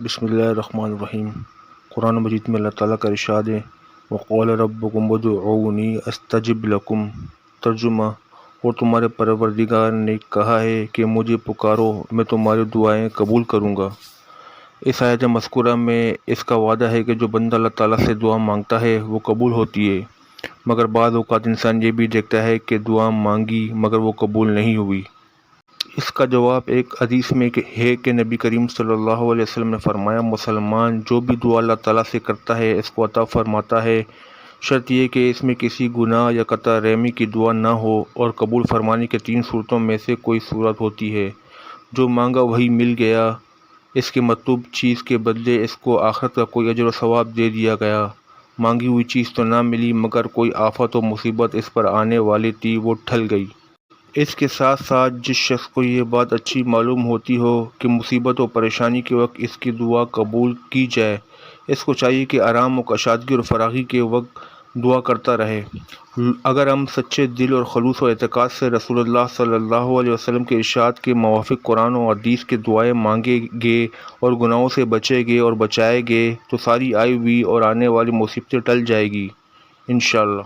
بسم اللہ الرحمن الرحیم۔ قرآن مجید میں اللہ تعالیٰ کا ارشاد ہے وَقَالَ رَبُّكُمْ ادْعُونِي أَسْتَجِبْ لَكُمْ۔ ترجمہ: اور تمہارے پروردگار نے کہا ہے کہ مجھے پکارو، میں تمہاری دعائیں قبول کروں گا۔ اس آیت مذکورہ میں اس کا وعدہ ہے کہ جو بندہ اللہ تعالیٰ سے دعا مانگتا ہے وہ قبول ہوتی ہے، مگر بعض اوقات انسان یہ بھی دیکھتا ہے کہ دعا مانگی مگر وہ قبول نہیں ہوئی۔ اس کا جواب ایک حدیث میں ہے کہ نبی کریم صلی اللہ علیہ وسلم نے فرمایا، مسلمان جو بھی دعا اللہ تعالیٰ سے کرتا ہے اس کو عطا فرماتا ہے، شرط یہ کہ اس میں کسی گناہ یا قطع رحمی کی دعا نہ ہو، اور قبول فرمانے کے 3 صورتوں میں سے کوئی صورت ہوتی ہے۔ جو مانگا وہی مل گیا، اس کے مطلوب چیز کے بدلے اس کو آخرت کا کوئی اجر و ثواب دے دیا گیا، مانگی ہوئی چیز تو نہ ملی مگر کوئی آفت و مصیبت اس پر آنے والی تھی وہ ٹل گئی۔ اس کے ساتھ ساتھ جس شخص کو یہ بات اچھی معلوم ہوتی ہو کہ مصیبت و پریشانی کے وقت اس کی دعا قبول کی جائے، اس کو چاہیے کہ آرام و کشادگی اور فراغی کے وقت دعا کرتا رہے۔ اگر ہم سچے دل اور خلوص و اعتقاد سے رسول اللہ صلی اللہ علیہ وسلم کے ارشاد کے موافق قرآن و حدیث کی دعائیں مانگیں گے اور گناہوں سے بچیں گے اور بچائیں گے تو ساری آئی ہوئی اور آنے والی مصیبتیں ٹل جائیں گی انشاءاللہ۔